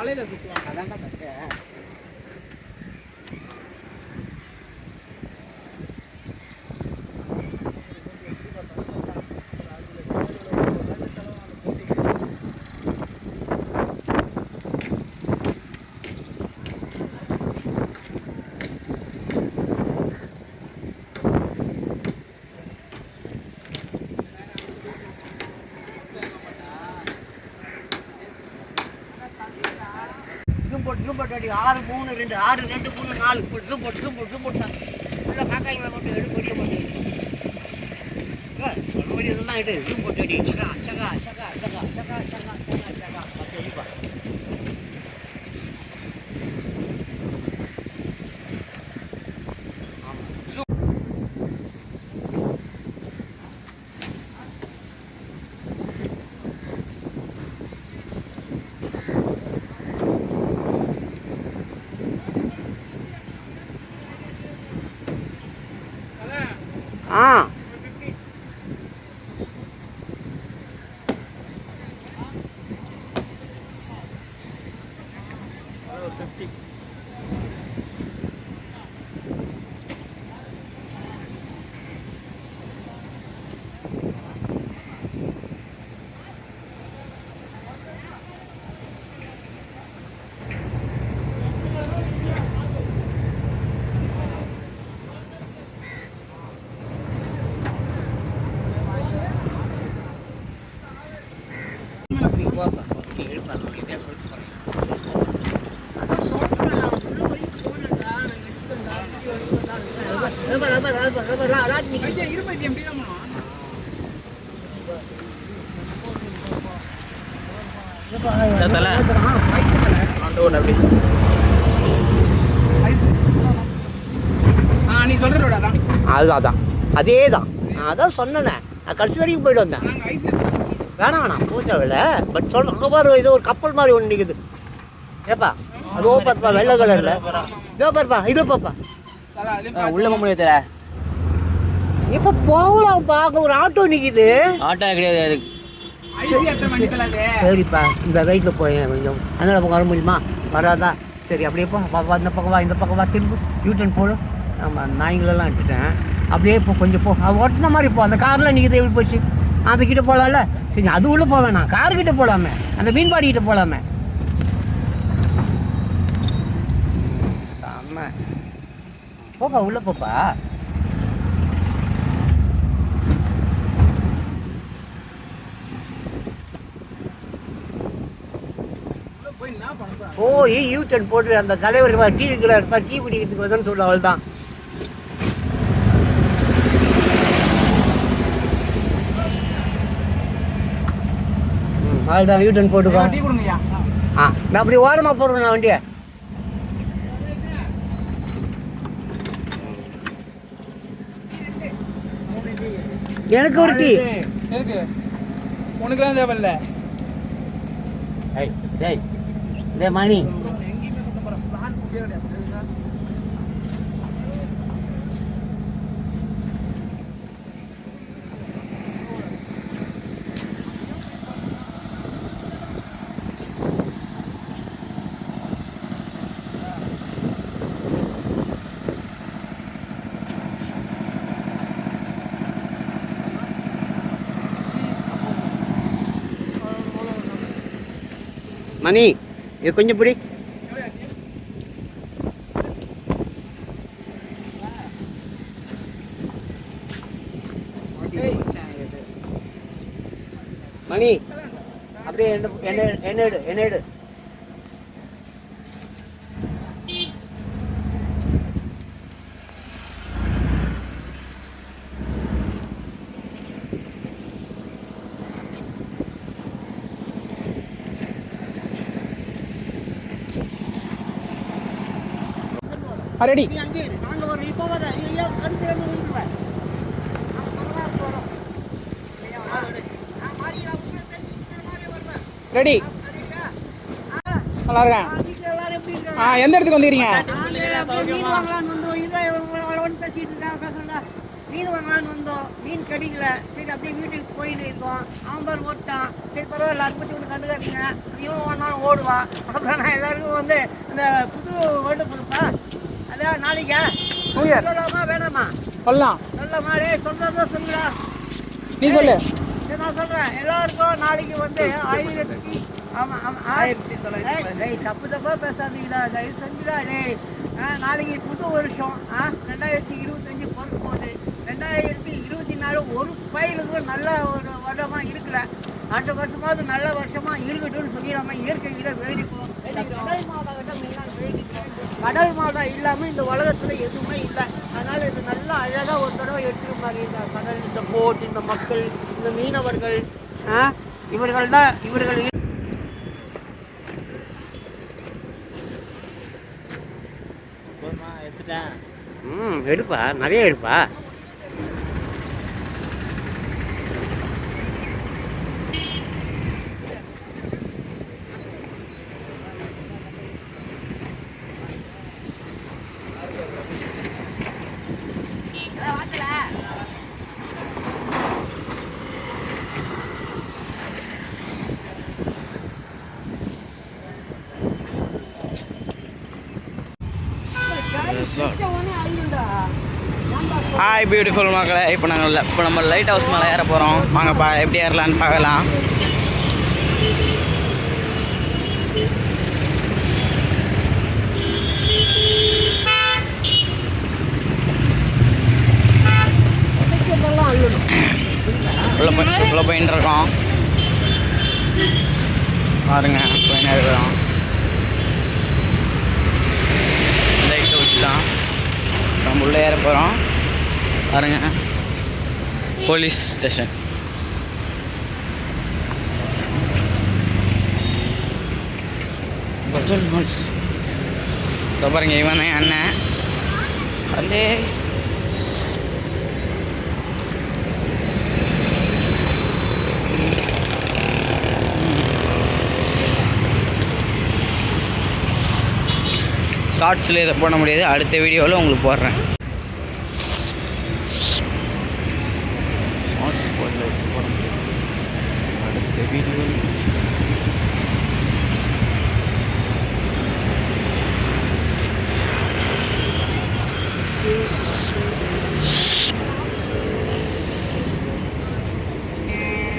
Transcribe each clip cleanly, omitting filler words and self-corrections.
மலையில் சுற்றுவாங்க. அதான்டா கட்டு. போட்டு 6 3 2 6 2 3 4 போட்டு நல்லா காக்காய்களை மட்டும் எடு கொடியை மட்டும் சொன்னபடி இதெல்லாம் எடு ஜூம் போட்டு அடி சகா சகா சகா சகா சகா சகா சகா சகா அப்படி அடிப்பா. ஆ அதுதான் அதே தான் நான் அதான் சொன்னேன். நான் கடைசி வரைக்கும் போயிட்டு வந்தேன். வேணாம் பூஜாவில் பட் சொல்ல அங்கே பாரு ஏதோ ஒரு கப்பல் மாதிரி ஒன்று நிற்குது. ஏப்பா அது ஓப்பா வெள்ளை கலரில் இதோ பாருப்பா இதோ பாப்பா உள்ள முடியாது. இப்போ போகலாம்ப்பா அங்கே ஒரு ஆட்டோ நிற்குது. ஆட்டோ கிடையாது. சரிப்பா இந்த ரைட்டில் போய் கொஞ்சம் அதனால் அவங்க வர முடியுமா வராதா? சரி அப்படியே போ இந்த பக்கம் வா இந்த பக்கம் வா திரும்ப யூட்டன் போடு. ஆமாம் நாய்களெல்லாம் விட்டுட்டேன். அப்படியே போ கொஞ்சம் போ ஒட்டின மாதிரி போ. அந்த காரில் நிற்கிறது எப்படி போச்சு? அதுக்கிட்ட போகலாம்ல. சரி அது உள்ளே போக வேணாம் கார்கிட்ட போகலாமே அந்த மீன்பாடிக்கிட்ட போகலாமே. செம்ம போப்பா உள்ளே போப்பா. போய் யூட்டன் போட்டு அந்த தலைவர் டீ இருக்கிற டீ குடிக்கிறதுக்கு வருதுன்னு சொல்ல அவள் தான். அவள்தான் யூட்டன் போட்டுக்கோ. ஆ நான் அப்படி ஓரமாக போடுறேன் நான் வண்டியை. எனக்கு ஒரு டீ உனக்குலாம் தேவையில்ல. டேய் இதே மணி மணி இது கொஞ்சம் பிடி. மணி அப்படியே என்னடு ரெடி ரெடி நல்லா இருக்கேன். எந்த இடத்துக்கு வந்துக்கிறீங்க? மீன் வாங்கலான்னு வந்தோம், மீன் கிடைக்கல. சரி அப்படியே வீட்டுக்கு போயின்னு இருக்கோம். ஆம்பர் ஓட்டான். சரி பரவாயில்ல, அதை பற்றி ஒன்று கண்டுக்காதீங்க, இவன் ஒன்றாலும் ஓடுவான். அப்புறம் நான் எல்லாருக்கும் வந்து இந்த புது வேர்ல்டு கொடுப்பா, அதான் நாளைக்கா New Year. சொல்லலாமா வேணாமா? சொல்லலாம். சொல்லலாமா? டே சொல்கிறதா சொல்லுடா. நீ சொல்லு. சரி நான் சொல்கிறேன். எல்லாருக்கும் நாளைக்கு வந்து 1900 தப்பு தப்பாக பேசாதீங்கடா, தயவு செஞ்சுடா. டேய் நாளைக்கு புது வருஷம் 2025 பிறக்க போகுது. 2024 ஒரு பயிலுக்கும் நல்ல ஒரு வருடமாக இருக்கல. அடுத்த வருஷமாவது நல்ல வருஷமாக இருக்கட்டும்னு சொல்லி நம்ம இயற்கைகிட்ட வேண்டிக்குவோம். கடல் மாதா கிட்ட மெயினாக வேண்டிக்குவோம். கடல் மாதா இல்லாமல் இந்த உலகத்தில் எதுவுமே இல்லை. அதனால் இது நல்லா அழகாக ஒரு தடவை எடுத்துருப்பாங்க. இந்த கடல், இந்த போட், இந்த மக்கள், இந்த மீனவர்கள், இவர்கள் தான் இவர்கள். எடுப்பா, நிறைய எடுப்பா. ஹாய் பியூட்டிஃபுல் மக்களை, இப்போ நம்ம லைட் ஹவுஸ் மேலே ஏற போகிறோம். வாங்கப்பா எப்படி ஏறலான்னு பார்க்கலாம். உள்ள போயின்னு இருக்கோம் பாருங்க. போயின்னு இருக்கிறோம். லைட் ஹவுஸ் தான் நம்ம உள்ளே ஏற போகிறோம் பாருங்க. Police station. பாருங்க, இவன் தான் அண்ணன். அல்லே ஷார்ட்ஸில் இதை போட முடியாது, அடுத்த வீடியோவில் உங்களுக்கு போடுறேன். ஷார்ட்ஸ் போட முடியாது, அடுத்த வீடியோ.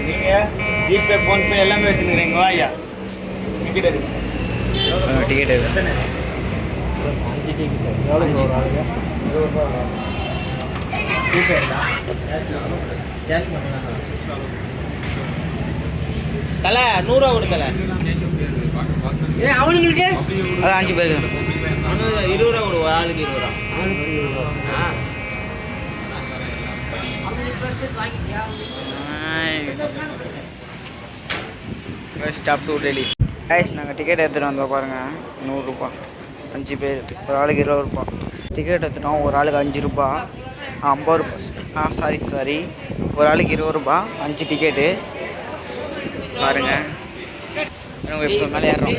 நீங்கள் ஜிபே ஃபோன்பே எல்லாமே வச்சுருக்கிறீங்க. ஐயா டிக்கெட் எடுங்க. டிக்கெட் எது? தலை 100 கொடு தலை. அவனுங்களுக்கு அது 5 பேருக்கு 20 ரூபா கொடு, ஆளுக்கு 20 ரூபா. Stop to Delhi. கைஸ், நாங்கள் டிக்கெட் எடுத்துகிட்டு வந்தோம் பாருங்கள். 100 ரூபா, 5 பேர், ஒரு ஆளுக்கு 20 ரூபா. டிக்கெட் எடுத்துட்டோம், ஒரு ஆளுக்கு 5 ரூபா, 50 ரூபா. சாரி, ஒரு ஆளுக்கு 20 ரூபா, 5 டிக்கெட்டு பாருங்கள். இப்போ மேலே ஏறுறோம்.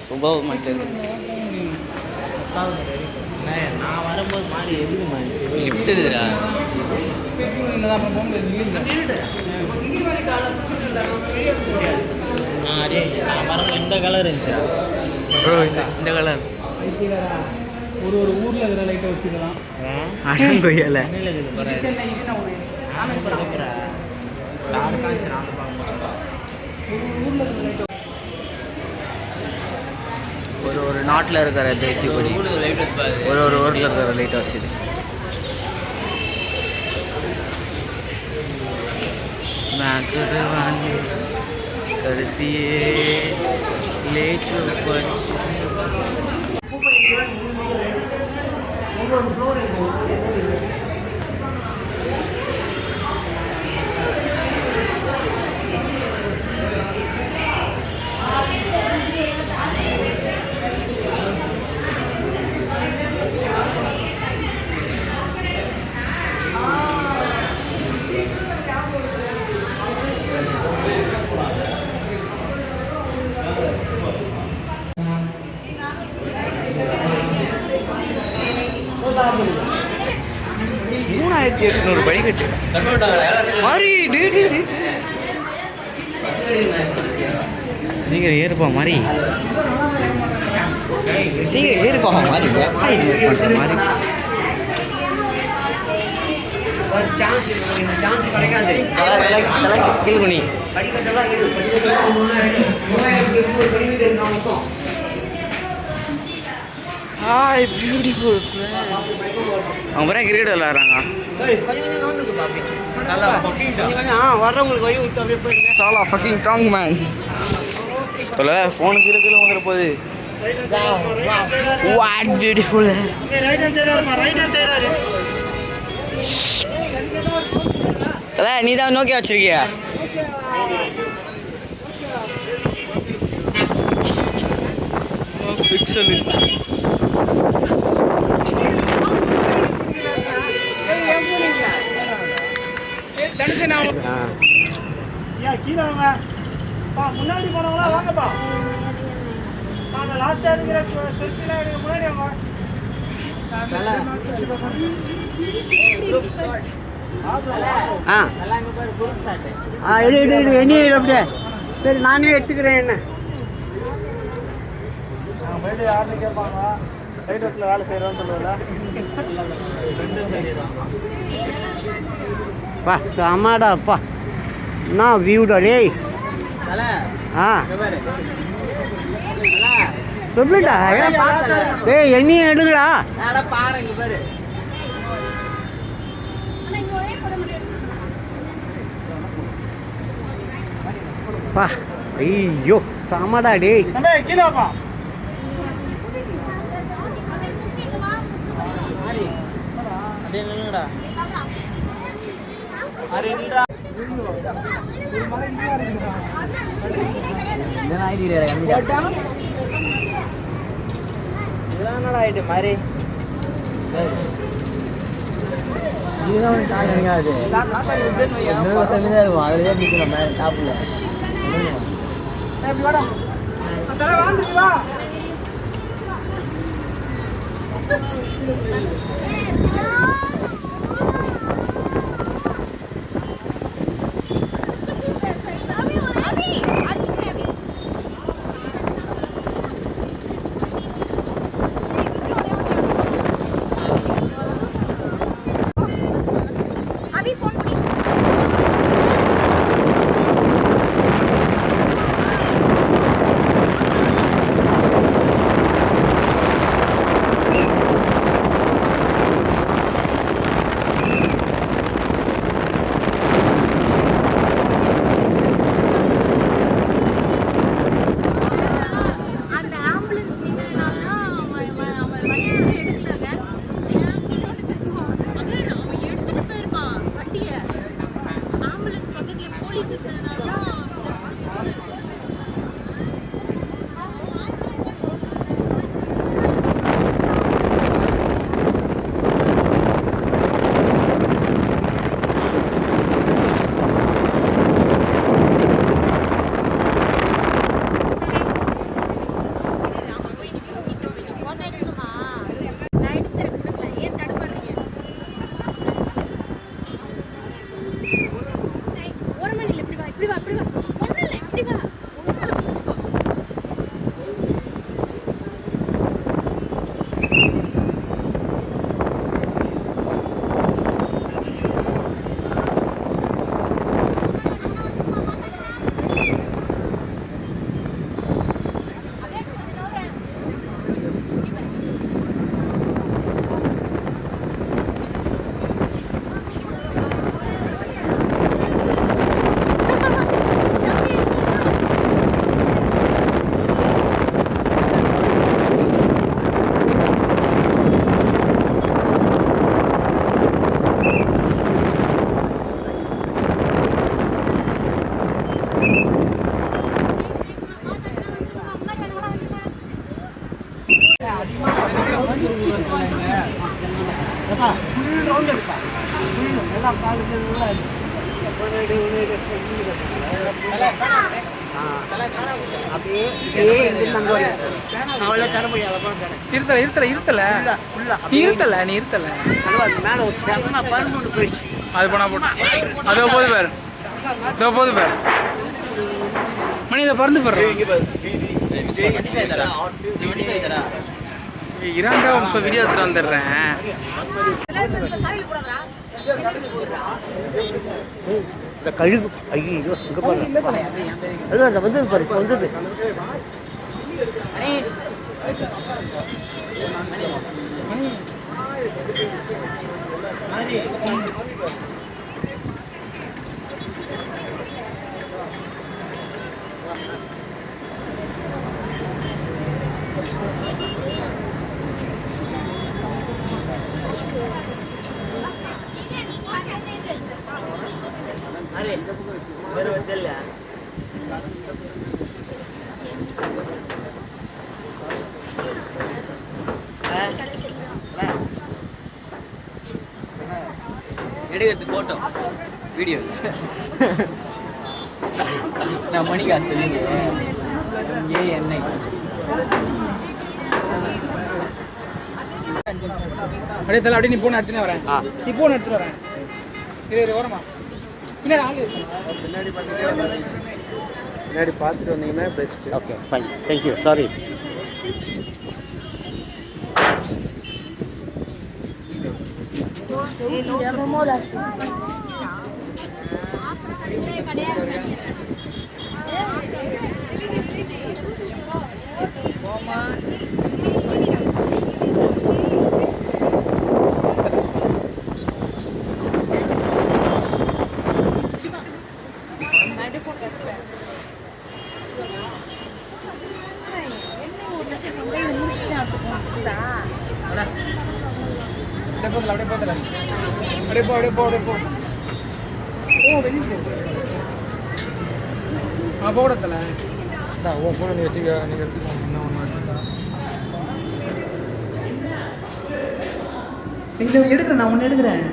சுபம் நான் வரும்போது மாறி எதுக்கு மாறி லிஃப்ட் இருக்குதுடா. அதே நான் வரும்போது இந்த கலர் இருந்துச்சு ப்ரோ, இந்த கலர் ஒரு ஊரில் இருக்கிற லைட்டை வச்சுக்கலாம். அடங்கொய்யல ஒரு நாட்டில் இருக்கிற தேசிய கொடி, ஒரு ஊரில் இருக்கிற லைட் ஹவுஸ் இது. கருத்தியே லேச்சு 1800 படிக்கட்டு மாதிரி சீக்கிரம் ஏறுப்பா மாதிரி சீக்கிரம் ஏறுப்பா மாதிரி மாதிரி கேள்வி ஹாய் பியூட்டிஃபுல் அவங்க பிறகு கிரிக்கெட் விளாட்றாங்க வர்றவங்களுக்கு வழி விட்டு அப்படியே போயிருங்க. சாலா ஃபக்கிங் டாங் மேன் தொலை ஃபோனுக்கு கீழே வந்துட போகுது வாட் பியூட்டிஃபுல் தலை நீ தான் நோக்கி வச்சிருக்கியா பிக்சலு கீழே வாங்க முன்னாடி போனவங்களா வாங்கப்பா அந்த லாஸ்ட் இருக்கிற செல்ஃபிலாம் எடுக்க முன்னாடி வாங்க எடு எடு எடு என்ன எடு அப்படியே சரி நானே எடுத்துக்கிறேன் என்ன போயிட்டு யாருன்னு கேட்பாங்க ரைட் ஹவுஸில் வேலை செய்கிறோன்னு சொல்லுவல பா சமாடாப்பா நான் வியூடா டேய் ஆ சொல்லுடா டேய் என்னையும் எடுங்கடா பாருங்க பாரு பா ஐயோ சமாடா டேய் கீழே வாப்பா அப்படியே நின்னுடா அரே நின்னுடா இதெல்லாம் ஆயிட்டு மாதிரி ஃபுல் ரவுண்ட் எடுப்பா ஃபுல் எல்லா காலேஜும் அப்படியே இங்கிருந்து அங்கே வரும். அவ்வளோ தர முடியாது, அப்புறம் தரேன். நீ இருத்தல அது மேலே ஒரு செம்ம பருந்து ஒன்று போயிடுச்சு. அது போனா போட்டு அதோ போது பேர் மணி இதை பறந்து போடுறேன். இரண்டாம் வம்சம் வீடியோ எடுத்துட்டு வந்துடுறேன். இந்த கழுகு ஐயோ இங்கே பாருங்க, அதுதான் அந்த வந்தது பாரு, இப்போ வந்தது. எடுக்கிறது போட்டோ வீடியோ நான் மணிக்காசு தெரியுங்க எண்ணெய் அப்படியே தலை அப்படியே நீ போன எடுத்துனே வரேன். நீ போன எடுத்துட்டு வரேன். இது ஓரமா பின்னாடி ஆள் முன்னாடி பார்த்துட்டு வந்தீங்கன்னா best. Okay fine, thank you, sorry. அப்படியே போ வெளியே போடத்தல உன் போன நீ வச்சுக்க. நீங்கள் எடுத்துக்கோங்க, என்ன ஒன்று எடுத்துக்கா. நீங்கள் எடுக்கிறேன், நான் ஒன்று எடுக்கிறேன்.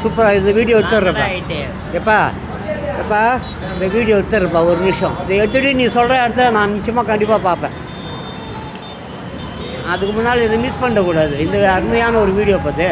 சூப்பராக இந்த வீடியோ எடுத்துடுறப்பா. எப்பா எப்பா இந்த வீடியோ எடுத்துடுறப்பா, ஒரு நிமிஷம் இதை எடுத்துகிட்டு நீ சொல்கிற இடத்துல நான் நிச்சயமாக கண்டிப்பாக பார்ப்பேன். அதுக்கு முன்னால் இதை மிஸ் பண்ணக்கூடாது, இந்த அருமையான ஒரு வீடியோ பார்த்து.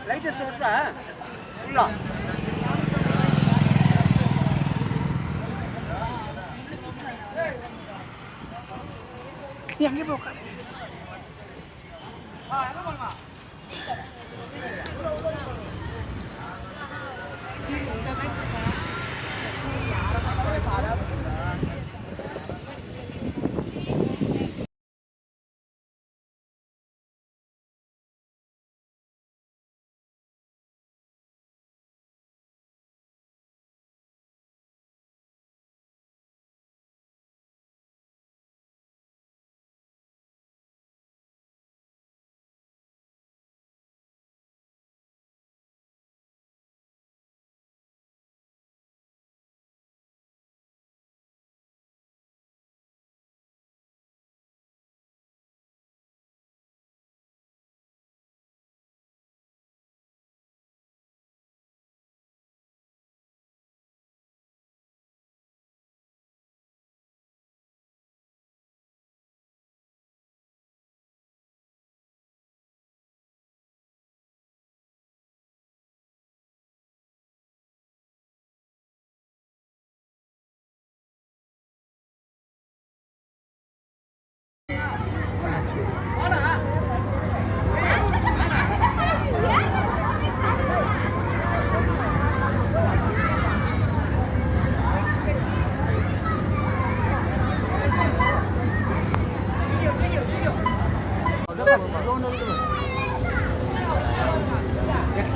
லைட்டஸ்ட் வருதா ஃபுல்லாக எங்கே போய் உட்காரு.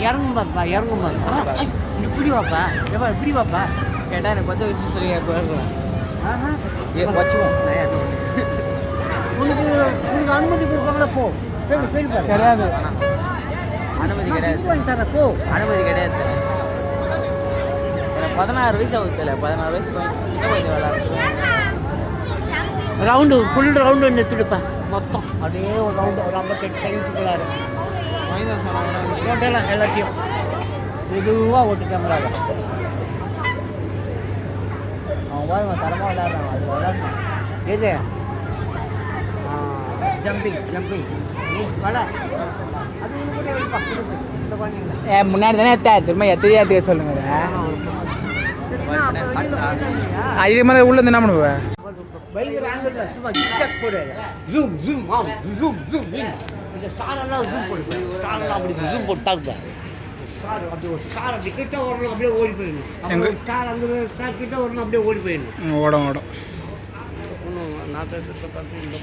இறங்கும் பாப்பா இறங்கும் பாப்பா இப்படி வாப்பா எப்பா இப்படி வாப்பா கேட்டா எனக்கு 10 வயசு சரியா போயிருக்கலாம். ஆஹா வச்சுவோம். உனக்கு உனக்கு அனுமதி கொடுப்பாங்களா போ கேள்வி கேள்வி பாரு கிடையாது. அனுமதி கிடையாது. இது பண்ணி தரேன் போ அனுமதி கிடையாது. எனக்கு 16 வயசு ஆகுது தெரியல. 16 வயசு சின்ன குழந்தை விளையாடுறேன். ரவுண்டு ஃபுல் ரவுண்டு ஒன்று எடுத்துடுப்பா மொத்தம் அப்படியே ஒரு ரவுண்டு ஒரு 58 செகண்ட்ஸுக்குள்ளாரு டோட்டலாக எல்லாத்தையும் மெதுவாக ஓட்டுட்டாங்களாக அவன் பாருங்க தரமாக விளையாடுறான் அது விளையாடுறான் எது ஜம்பிங் ஜம்பிங் வள அது இந்த குழந்தைங்கள முன்னாடி தானே திரும்ப எத்தையா சொல்லுங்க. இதே மாதிரி உள்ள இருந்து என்ன பண்ணுவேன்? பயங்கர ஆங்கிளில் சும்மா ஜிக்ஜாக் போடு ஜூம் ஜூம் ஆம் ஜூம் ஜூம் இந்த ஸ்டாரெல்லாம் ஜூம் போடு ஸ்டாரெல்லாம் அப்படி ஜூம் போட்டு தாக்குதா ஸ்டார் அப்படி ஒரு ஸ்டார் அப்படி கிட்ட வரணும் அப்படியே ஓடி போயிடணும் அப்புறம் ஸ்டார் அந்த ஸ்டார் கிட்ட வரணும் அப்படியே ஓடி போயிடணும் ஓடும் ஓடும். ஒன்றும் நான் பேசுகிறத பார்த்து இந்த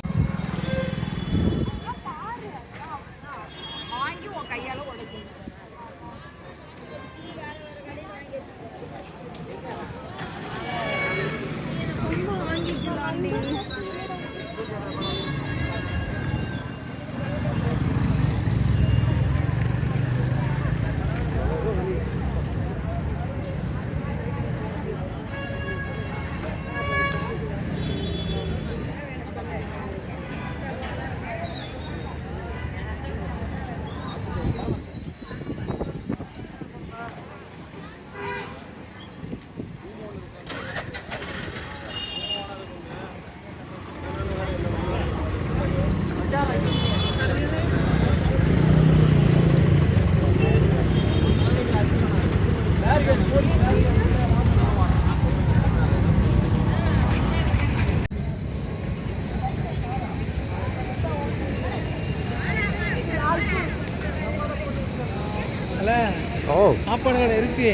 சாப்பாடு கடை இருக்கு.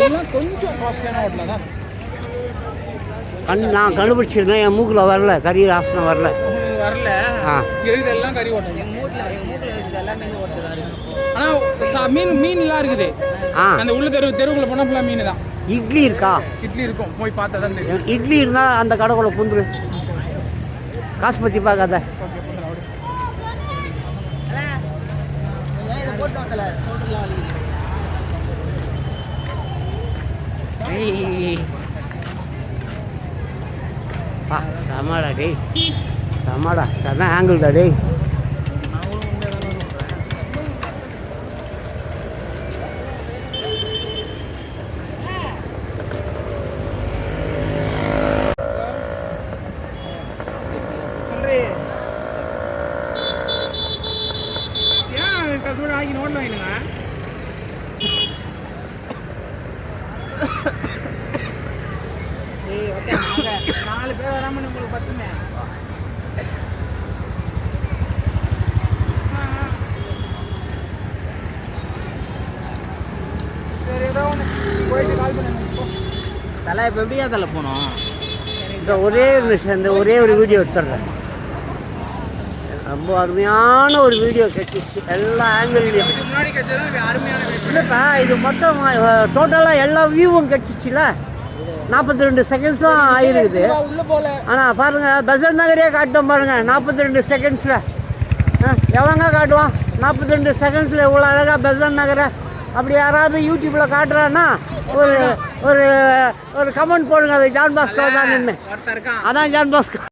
எல்லாம் கொஞ்சம் காஸ்ட்லியான ஹோட்டல் தான். நான் கண்டுபிடிச்சிருந்தேன் என் மூக்கில் வரல கறி வாசனை வரல வரல. இருக்குது எல்லாம் கறி ஹோட்டல். எங்கள் மூட்டில் இருக்குது எல்லாமே ஒருத்தர் இருக்கு. ஆனால் மீன்லாம் இருக்குது. அந்த உள்ள தெருவுக்குள்ள போனால் ஃபுல்லாக மீன் தான். இட்லி இருக்கா? இட்லி இருக்கும், போய் பார்த்தா தான் தெரியும். இட்லி இருந்தால் அந்த கடைக்குள்ள புந்துரு காசு பற்றி பார்க்காத. போட்டு வாங்கல சோற்றுலாம் வலிக்குது. சமாடா டேய் சமாடா செம ஆங்கிள்டா டேய். ஆகி நோட் வாங்கினுங்க. நாலு பேர் வராம உங்களுக்கு பத்துமே. சரி ஏதோ ஒன்று போயிட்டு கால் பண்ணுங்க. தலை இப்போ எப்படியா தலை போனோம்? இந்த ஒரே நிமிஷம் இந்த ஒரே ஒரு வீடியோ எடுத்துடுறேன். ரொம்ப அருமையான ஒரு வீடியோ கிடைச்சிச்சு எல்லா ஆங்கிள்லையும். முன்னாடி கிடைச்சது அருமையான வீடியோ. இல்லைப்பா இது மொத்தம் டோட்டலாக எல்லா வியூவும் கிடைச்சிச்சுல. 42 செகண்ட்ஸும் ஆகிருக்குது. ஆனால் பாருங்கள் பெசன்ட் நகரே காட்டும் பாருங்கள் 42 செகண்ட்ஸில். எவங்க காட்டுவான் 42 செகண்ட்ஸில் இவ்வளோ அழகாக பெசன்ட் நகரை? அப்படி யாராவது யூடியூப்பில் காட்டுறான்னா ஒரு ஒரு ஒரு கமெண்ட் போடுங்க. அது ஜான் பாஸ்கோ தான் நின்று. அதான் ஜான் பாஸ்கோ.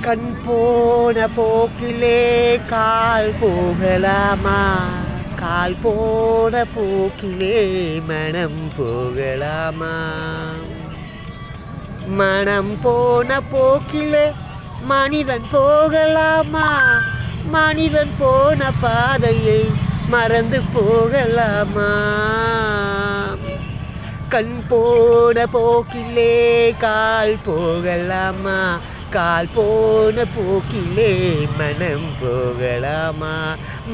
கண் போன போக்கிலே கால் போகலாமா, கால் போன போக்கிலே மனம் போகலாமா, மனம் போன போக்கிலே மனிதன் போகலாமா, மனிதன் போன பாதையை மறந்து போகலாமா, கண் போன போக்கிலே கால் போகலாமா, கால் போன போக்கிலே மனம் போகலாமா,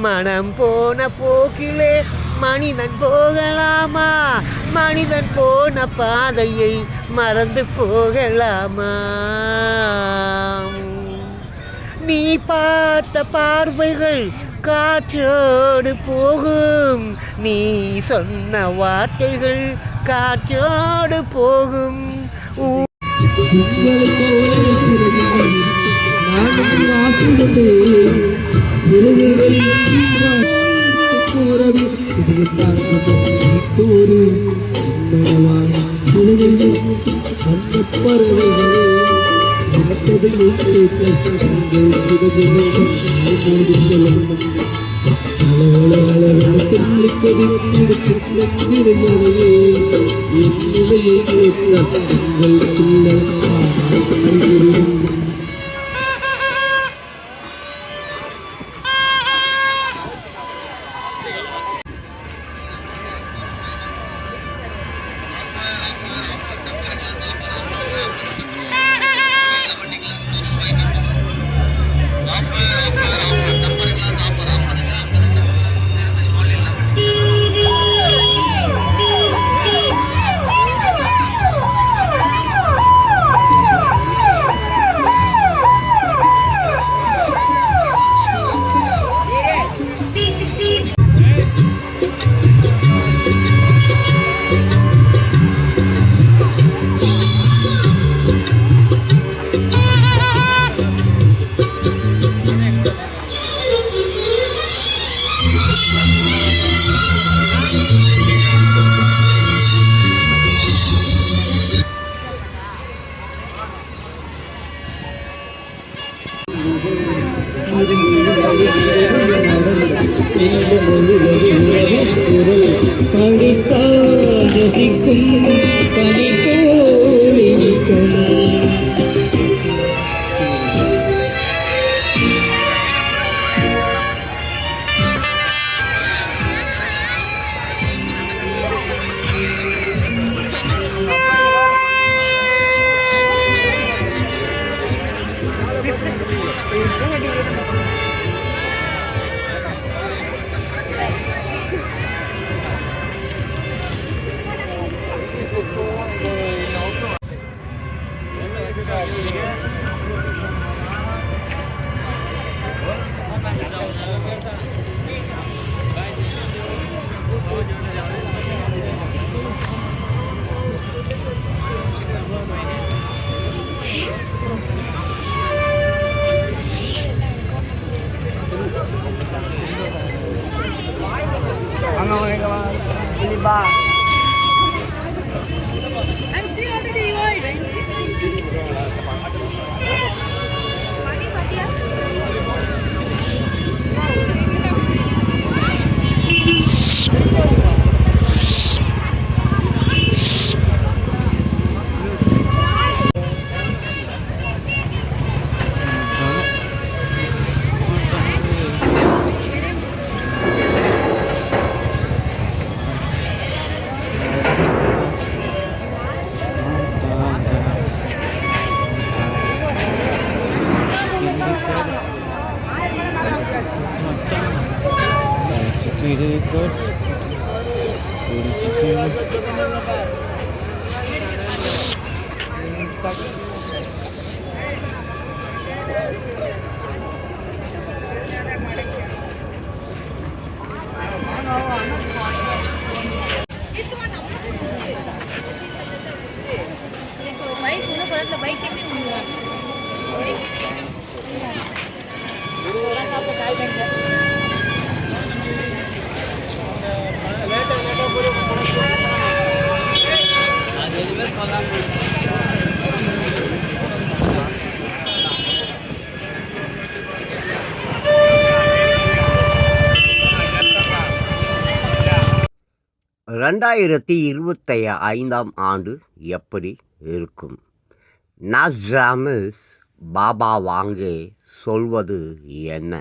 மனம் போன போக்கிலே மனிதன் போகலாமா, மனிதன் போன பாதையை மறந்து போகலாமா, நீ பார்த்த பார்வைகள் காற்றோடு போகும், நீ சொன்ன வார்த்தைகள் காற்றோடு போகும், 2025ஆம் ஆண்டு எப்படி இருக்கும்? நாஸ்ட்ராமஸ் பாபா வாங்கே சொல்வது என்ன?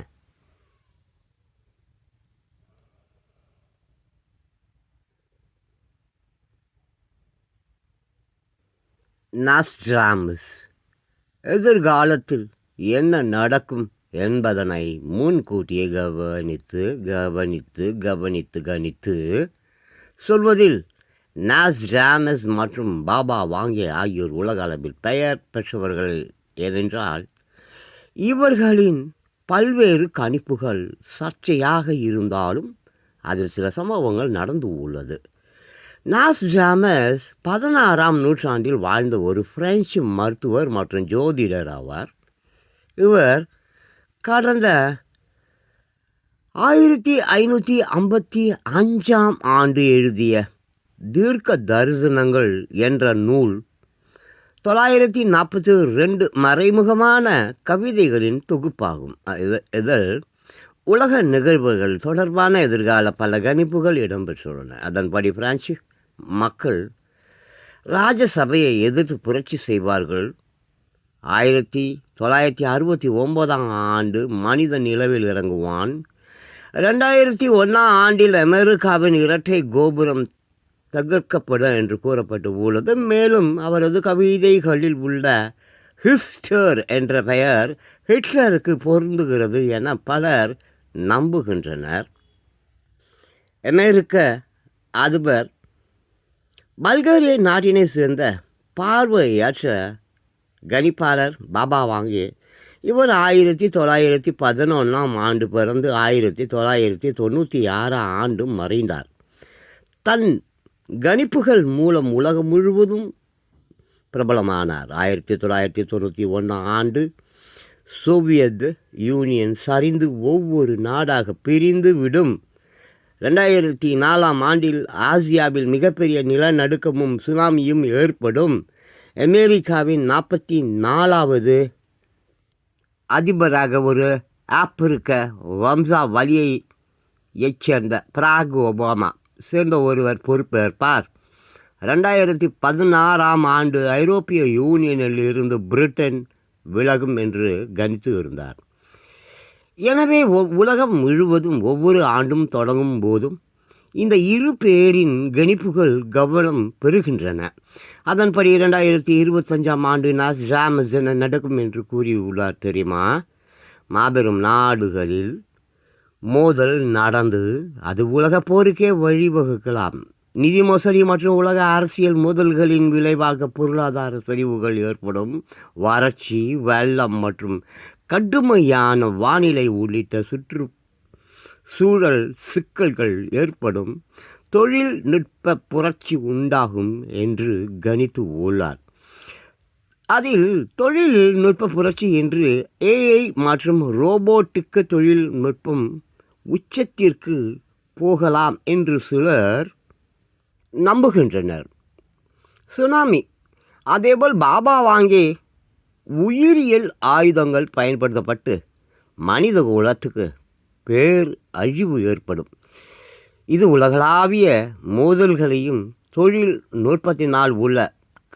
நாஸ்ட்ராமஸ் எதிர்காலத்தில் என்ன நடக்கும் என்பதனை முன்கூட்டியே கணித்து சொல்வதில் நாஸ்ட்ராமஸ் மற்றும் பாபா வாங்கே ஆகியோர் உலக அளவில் பெயர் பெற்றவர்கள். ஏனென்றால் இவர்களின் பல்வேறு கணிப்புகள் சர்ச்சையாக இருந்தாலும் அதில் சில சம்பவங்கள் நடந்து உள்ளது. நாஸ்ட்ராமஸ் 16ஆம் நூற்றாண்டில் வாழ்ந்த ஒரு பிரெஞ்சு மருத்துவர் மற்றும் ஜோதிடர் ஆவார். இவர் கடந்த 1555ஆம் ஆண்டு எழுதிய தீர்க்க தரிசனங்கள் என்ற நூல் 942 மறைமுகமான கவிதைகளின் தொகுப்பாகும். இதில் உலக நிகழ்வுகள் தொடர்பான எதிர்கால பல கணிப்புகள் இடம்பெற்றுள்ளன. அதன்படி பிரான்சு மக்கள் ராஜசபையை எதிர்த்து புரட்சி செய்வார்கள். 1969ஆம் ஆண்டு மனித நிலவில் இறங்குவான். 2001ஆம் ஆண்டில் அமெரிக்காவின் இரட்டை கோபுரம் தகர்க்கப்படும் என்று கூறப்பட்டு உள்ளது. மேலும் அவரது கவிதைகளில் உள்ள ஹிஸ்டர் என்ற பெயர் ஹிட்லருக்கு பொருந்துகிறது என பலர் நம்புகின்றனர். அமெரிக்க அதிபர் பல்கேரிய நாட்டினை சேர்ந்த பார்வையற்ற கணிப்பாளர் பாபா வாங்கே. இவர் 1911ஆம் ஆண்டு பிறந்து 1996ஆம் ஆண்டு மறைந்தார். தன் கணிப்புகள் மூலம் உலகம் முழுவதும் பிரபலமானார். 1991ஆம் ஆண்டு சோவியத் யூனியன் சரிந்து ஒவ்வொரு நாடாக பிரிந்து விடும். 2004ஆம் ஆண்டில் ஆசியாவில் மிகப்பெரிய நிலநடுக்கமும் சுனாமியும் ஏற்படும். அமெரிக்காவின் 44வது அதிபராக ஒரு ஆப்பிரிக்க வம்சாவளியைச் சேர்ந்த பராக் ஒபாமா சேர்ந்த ஒருவர் பொறுப்பேற்பார். 2016ஆம் ஆண்டு ஐரோப்பிய யூனியனில் இருந்து பிரிட்டன் விலகும் என்று கணித்து இருந்தார். எனவே உலகம் முழுவதும் ஒவ்வொரு ஆண்டும் தொடங்கும் போதும் இந்த இரு பேரின் கணிப்புகள் கவனம் பெறுகின்றன. அதன்படி 2025ஆம் ஆண்டு நாஸ்ட்ராமஸ் என்ன நடக்கும் என்று கூறியுள்ளார் தெரியுமா? மாபெரும் நாடுகளில் மோதல் நடந்து அது உலக போருக்கே வழிவகுக்கலாம். நிதி மோசடி மற்றும் உலக அரசியல் மோதல்களின் விளைவாக பொருளாதார சரிவுகள் ஏற்படும். வறட்சி, வெள்ளம் மற்றும் கடுமையான வானிலை உள்ளிட்ட சுற்றுச்சூழல் சிக்கல்கள் ஏற்படும். தொழில்நுட்ப புரட்சி உண்டாகும் என்று கணித்து உள்ளார். அதில் தொழில்நுட்ப புரட்சி என்று AI மற்றும் ரோபோட்டிக்கு தொழில்நுட்பம் உச்சத்திற்கு போகலாம் என்று சிலர் நம்புகின்றனர். சுனாமி. அதேபோல் பாபா வாங்கே உயிரியல் ஆயுதங்கள் பயன்படுத்தப்பட்டு மனித குலத்துக்கு பேர் அழிவு ஏற்படும். இது உலகளாவிய மோதல்களையும் தொழில்நுட்பத்தினால் உள்ள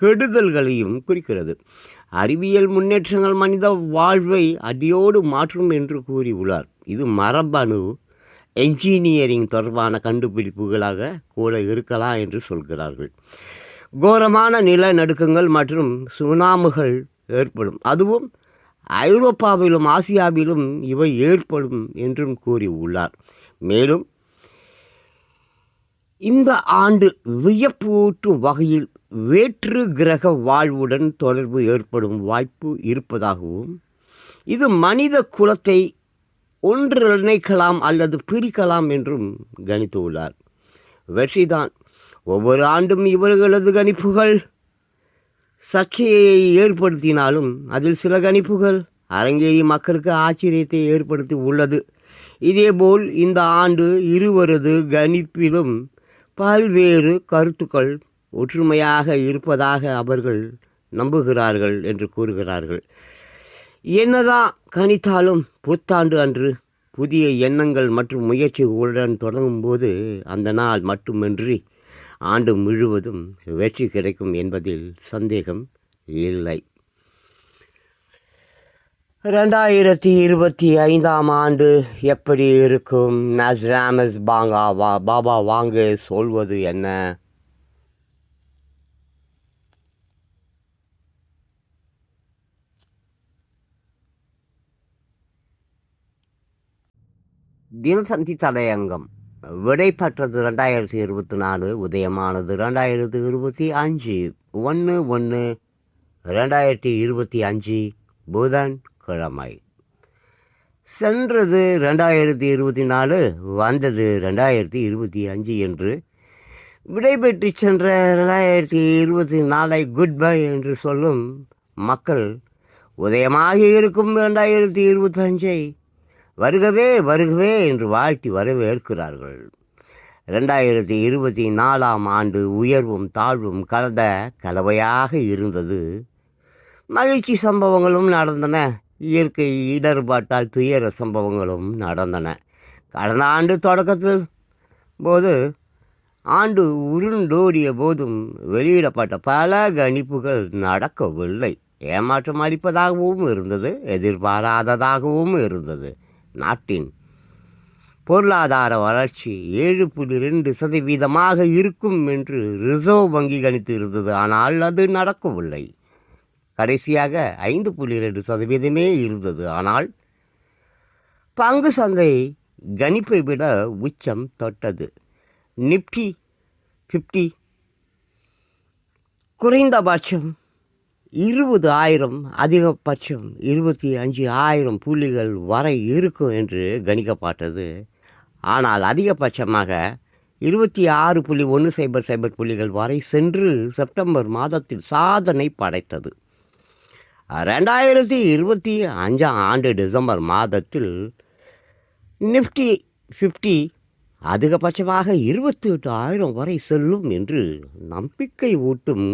கெடுதல்களையும் குறிக்கிறது. அறிவியல் முன்னேற்றங்கள் மனித வாழ்வை அடியோடு மாற்றும் என்று கூறியுள்ளார். இது மரபணு என்ஜினியரிங் தொடர்பான கண்டுபிடிப்புகளாக கூட இருக்கலாம் என்று சொல்கிறார்கள். கோரமான நிலநடுக்கங்கள் மற்றும் சுனாமிகள் ஏற்படும். அதுவும் ஐரோப்பாவிலும் ஆசியாவிலும் இவை ஏற்படும் என்றும் கூறியுள்ளார். மேலும் இந்த ஆண்டு வியப்பூட்டும் வகையில் வேற்று கிரக வாழ்வுடன் தொடர்பு ஏற்படும் வாய்ப்பு இருப்பதாகவும் இது மனித குலத்தை ஒன்றிணைக்கலாம் அல்லது பிரிக்கலாம் என்றும் கணித்துள்ளார். வெற்றிதான். ஒவ்வொரு ஆண்டும் இவர்களது கணிப்புகள் சர்ச்சையை ஏற்படுத்தினாலும் அதில் சில கணிப்புகள் அரங்கேறி மக்களுக்கு ஆச்சரியத்தை ஏற்படுத்தி உள்ளது. இதேபோல் இந்த ஆண்டு இருவரது கணிப்பிலும் பல்வேறு கருத்துக்கள் ஒற்றுமையாக இருப்பதாக அவர்கள் நம்புகிறார்கள் என்று கூறுகிறார்கள். என்னதான் கணித்தாலும் புத்தாண்டு அன்று புதிய எண்ணங்கள் மற்றும் முயற்சிகளுடன் தொடங்கும்போது அந்த நாள் மட்டுமின்றி ஆண்டு முழுவதும் வெற்றி கிடைக்கும் என்பதில் சந்தேகம் இல்லை. 2025ஆம் ஆண்டு எப்படி இருக்கும்? நஸ்ராமஸ் பாபா வாங்க சொல்வது என்ன? தினசந்தி தலையங்கம் விடைபெற்றது 2024, உதயமானது 2025. 1/1/2025 புதன்கிழமை. சென்றது 2024, வந்தது 2025 என்று விடைபெற்று சென்ற 2024 குட் பை என்று சொல்லும் மக்கள் உதயமாகி இருக்கும் 2025 வருகவே வருகவே என்று வாழ்த்தி வரவேற்கிறார்கள். 2024ஆம் ஆண்டு உயர்வும் தாழ்வும் கலந்த கலவையாக இருந்தது. மகிழ்ச்சி சம்பவங்களும் நடந்தன, இயற்கை இடர்பாட்டால் துயர சம்பவங்களும் நடந்தன. கடந்த ஆண்டு தொடக்கத்தில் போது ஆண்டு உருண்டோடிய போதும் வெளியிடப்பட்ட பல கணிப்புகள் நடக்கவில்லை. ஏமாற்றம் அளிப்பதாகவும் இருந்தது, எதிர்பாராததாகவும் இருந்தது. நாட்டின் பொருளாதார வளர்ச்சி 7.2% இருக்கும் என்று ரிசர்வ் வங்கி கணித்து இருந்தது. ஆனால் அது நடக்கவில்லை. கடைசியாக 5.2% இருந்தது. ஆனால் பங்கு சந்தை கணிப்பை விட உச்சம் தொட்டது. நிப்டி 50 குறைந்தபட்சம் 20,000, அதிகபட்சம் 25,000 புள்ளிகள் வரை இருக்கும் என்று கணிக்கப்பட்டது. ஆனால் அதிகபட்சமாக 26.100 புள்ளிகள் வரை சென்று செப்டம்பர் மாதத்தில் சாதனை படைத்தது. 2025 ஆண்டு டிசம்பர் மாதத்தில் நிஃப்டி 50 அதிகபட்சமாக 28,000 வரை செல்லும் என்று நம்பிக்கை ஊட்டும்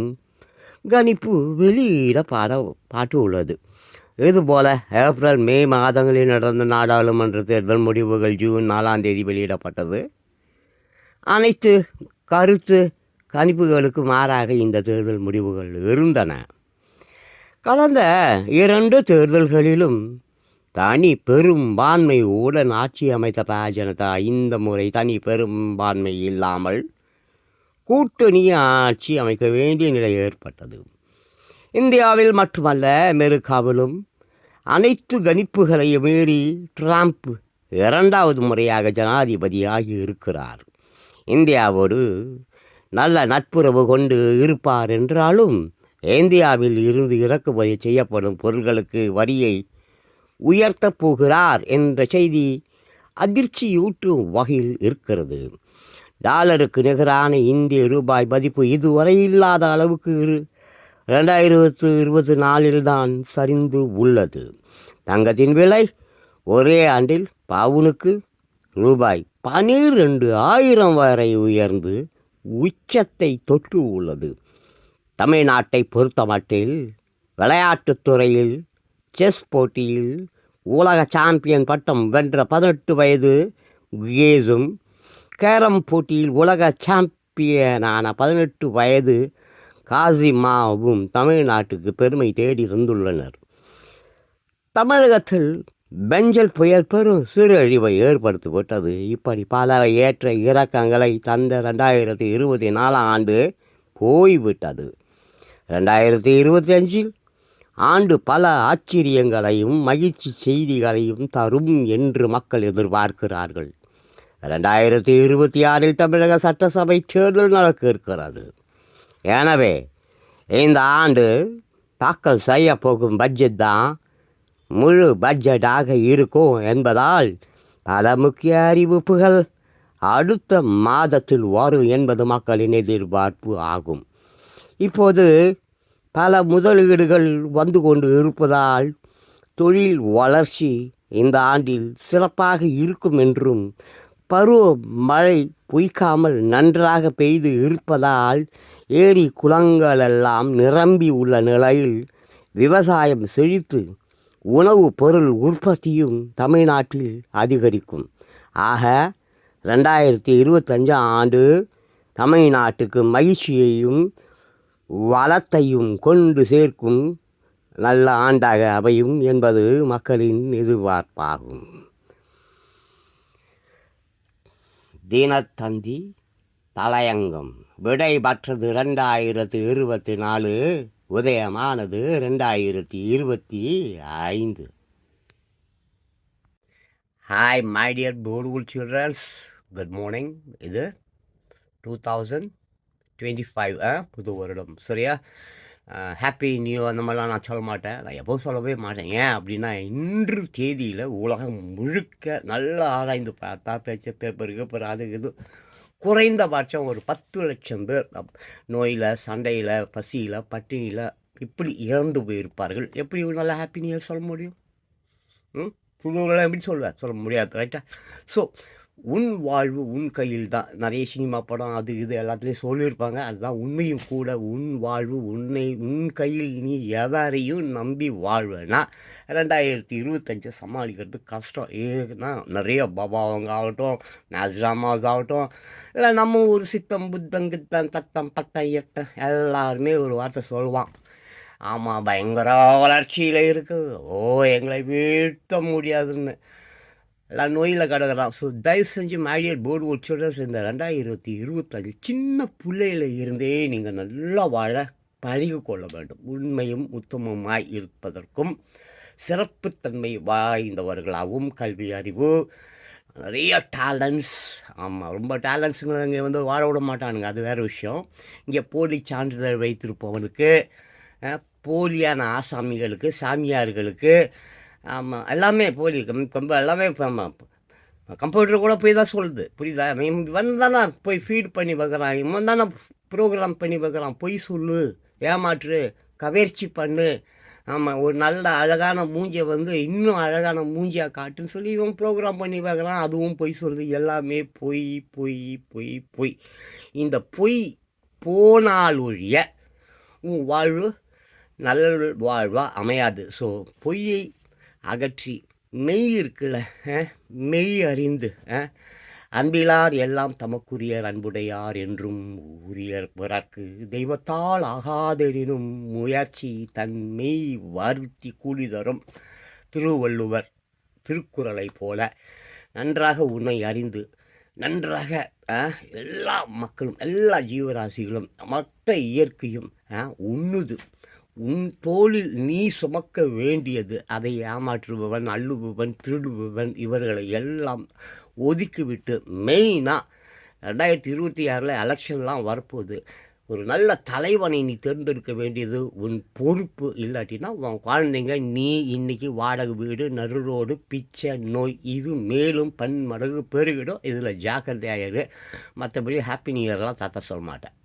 கணிப்பு வெளியிடப்பட்டுள்ளது. இதுபோல ஏப்ரல் மே மாதங்களில் நடந்த நாடாளுமன்ற தேர்தல் முடிவுகள் ஜூன் 4ஆம் தேதி வெளியிடப்பட்டது. அனைத்து கருத்து கணிப்புகளுக்கு மாறாக இந்த தேர்தல் முடிவுகள் இருந்தன. கடந்த 2 தேர்தல்களிலும் தனி பெரும்பான்மையுடன் ஆட்சி அமைத்த பாஜனதா இந்த முறை தனி பெரும்பான்மை இல்லாமல் கூட்டணி ஆட்சி அமைக்க வேண்டிய நிலை ஏற்பட்டது. இந்தியாவில் மட்டுமல்ல, அமெரிக்காவிலும் அனைத்து கணிப்புகளையும் மீறி ட்ரம்ப் 2வது முறையாக ஜனாதிபதியாகி இருக்கிறார். இந்தியாவோடு நல்ல நட்புறவு கொண்டு இருப்பார் என்றாலும் இந்தியாவில் இருந்து இறக்குமதி செய்யப்படும் பொருட்களுக்கு வரியை உயர்த்தப் போகிறார் என்ற செய்தி அதிர்ச்சியூட்டும் வகையில் இருக்கிறது. டாலருக்கு நிகரான இந்திய ரூபாய் மதிப்பு இதுவரை இல்லாத அளவுக்கு 2024 தான் சரிந்து உள்ளது. தங்கத்தின் விலை ஒரே ஆண்டில் பவுனுக்கு ரூபாய் 12,000 வரை உயர்ந்து உச்சத்தை தொட்டு உள்ளது. தமிழ்நாட்டை பொறுத்தமட்டில் விளையாட்டுத் துறையில் செஸ் போட்டியில் உலக சாம்பியன் பட்டம் வென்ற 18 வயது குகேஸும், கேரம் போட்டியில் உலக சாம்பியனான 18 வயது காசிமாவும் தமிழ்நாட்டுக்கு பெருமை தேடி தந்துள்ளனர். தமிழகத்தில் பெஞ்சல் புயல் பெரும் சீரழிவை ஏற்படுத்திவிட்டது. இப்படி பல ஏற்ற இறக்கங்களை தந்த 2024ஆம் ஆண்டு போய்விட்டது. 2025 ஆண்டு பல ஆச்சரியங்களையும் மகிழ்ச்சி செய்திகளையும் தரும் என்று மக்கள் எதிர்பார்க்கிறார்கள். 2026 தமிழக சட்டசபை தேர்தல் நடக்க இருக்கிறது. எனவே இந்த ஆண்டு தாக்கல் செய்ய போகும் பட்ஜெட் தான் முழு பட்ஜெட்டாக இருக்கும் என்பதால் பல முக்கிய அறிவிப்புகள் அடுத்த மாதத்தில் வரும் என்பது மக்களின் எதிர்பார்ப்பு ஆகும். இப்போது பல முதலீடுகள் வந்து கொண்டு இருப்பதால் தொழில் வளர்ச்சி இந்த ஆண்டில் சிறப்பாக இருக்கும் என்றும், பருவ மழை பொய்க்காமல் நன்றாக பெய்து இருப்பதால் ஏரி குளங்களெல்லாம் நிரம்பி உள்ள நிலையில் விவசாயம் செழித்து உணவு பொருள் உற்பத்தியும் தமிழ்நாட்டில் அதிகரிக்கும். ஆக 2025 ஆண்டு தமிழ்நாட்டுக்கு மகிழ்ச்சியையும் வளத்தையும் கொண்டு சேர்க்கும் நல்ல ஆண்டாக அமையும் என்பது மக்களின் எதிர்பார்ப்பாகும். தினத்தந்தி தலையங்கம் விடைபெற்றது 2024, உதயமானது 2025. Hi my dear beautiful children, good morning. இது 2025 புது வருடம், சரியா? ஹாப்பி நியூ அந்த மாதிரிலாம் நான் சொல்ல மாட்டேன். நான் எப்போவும் சொல்லவே மாட்டேன். ஏன் அப்படின்னா, இன்று தேதியில் உலகம் முழுக்க நல்லா ஆராய்ந்து பார்த்தா பேப்பர் அது இது குறைந்தபட்சம் ஒரு 10 லட்சம் பேர் நோயில், சண்டையில், பசியில், பட்டினியில் இப்படி இறந்து போயிருப்பார்கள். எப்படி நல்லா ஹாப்பி நியூ இயர் சொல்ல முடியும்? புதுவரெல்லாம் எப்படி சொல்ல முடியாது, ரைட்டா? ஸோ உன் வாழ்வு உன் கையில் தான். நிறைய சினிமா படம் அது இது எல்லாத்துலேயும் சொல்லியிருப்பாங்க. அதுதான் உண்மையும் கூட. உன் வாழ்வு உன் கையில். நீ எவரையும் நம்பி வாழ்வேன்னா 2025 சமாளிக்கிறது கஷ்டம். ஏன்னா நிறைய பாபாவங்க ஆகட்டும், நாஸ்ராமாஸ் ஆகட்டும், இல்லை நம்ம ஒரு சித்தம் புத்தங்கித்தம் தத்தம் பத்தம் எத்தம் எல்லாருமே ஒரு வார்த்தை சொல்லுவான். ஆமாம், பயங்கர வளர்ச்சியில் இருக்குது, எங்களை வீழ்த்த முடியாதுன்னு எல்லாம் நோயில் கிடக்கிறான். ஸோ தயவு செஞ்சு மேடியர் போர்டு ஒரு சில்ட்ரன்ஸ் இந்த 2025 சின்ன பிள்ளையில இருந்தே நீங்கள் நல்லா வாழ பழகி கொள்ள வேண்டும். உண்மையும் உத்தமமாய் இருப்பதற்கும் சிறப்புத்தன்மை வாய்ந்தவர்களாகவும் கல்வி அறிவு நிறைய டேலண்ட்ஸ். ஆமாம், ரொம்ப டேலண்ட்ஸுங்க இங்கே வாழ விட மாட்டானுங்க, அது வேறு விஷயம். இங்கே போலி சான்றிதழ் வைத்திருப்பவனுக்கு, போலியான ஆசாமிகளுக்கு, சாமியார்களுக்கு, ஆமாம் எல்லாமே போலி எல்லாமே. ஆமாம், கம்ப்யூட்டர் கூட போய் தான் சொல்லுது, புரியுதா? இவன் தானே போய் ஃபீட் பண்ணி பார்க்குறான், இவன் தானே ப்ரோக்ராம் பண்ணி பார்க்குறான். பொய் சொல்லு, ஏமாற்று, கவர்ச்சி பண்ணு. ஆமாம், ஒரு நல்ல அழகான மூஞ்சியை இன்னும் அழகான மூஞ்சியாக காட்டுன்னு சொல்லி இவன் ப்ரோக்ராம் பண்ணி பார்க்குறான். அதுவும் பொய் சொல்லுது. எல்லாமே பொய் பொய் பொய் பொய். இந்த பொய் போனால் ஒழிய உன் வாழ்வு நல்ல வாழ்வாக அமையாது. ஸோ பொய்யை அகற்றி மெய் இருக்குல்ல, மெய் அறிந்து அன்பிலார் எல்லாம் தமக்குரியர் அன்புடையார் என்றும் உரியர் பிறர்க்கு தெய்வத்தால் ஆகாதெனினும் முயற்சி தன் மெய் வருத்தி கூலி தரும். திருவள்ளுவர் திருக்குறளை போல நன்றாக உன்னை அறிந்து நன்றாக எல்லா மக்களும் எல்லா ஜீவராசிகளும் மொத்த இயற்கையும் உண்ணுது. உன் தோளில் நீ சுமக்க வேண்டியது. அதை ஏமாற்றுபவன், அள்ளுபவன், திருடுபவன் இவர்களை எல்லாம் ஒதுக்கிவிட்டு மெயினாக 2026 எலெக்ஷன்லாம் வரப்போகுது. ஒரு நல்ல தலைவனை நீ தேர்ந்தெடுக்க வேண்டியது உன் பொறுப்பு. இல்லாட்டினா உன் குழந்தைங்க நீ இன்றைக்கி வாடகை வீடு, நடுரோடு, பிச்சை, நோய் இது மேலும் பன்மடங்கு பெருகிடும். இதில் ஜாக்கிரதையாயிரு. மற்றபடி ஹாப்பி நியூ இயர்லாம் தாத்தா சொல்ல மாட்டேன்.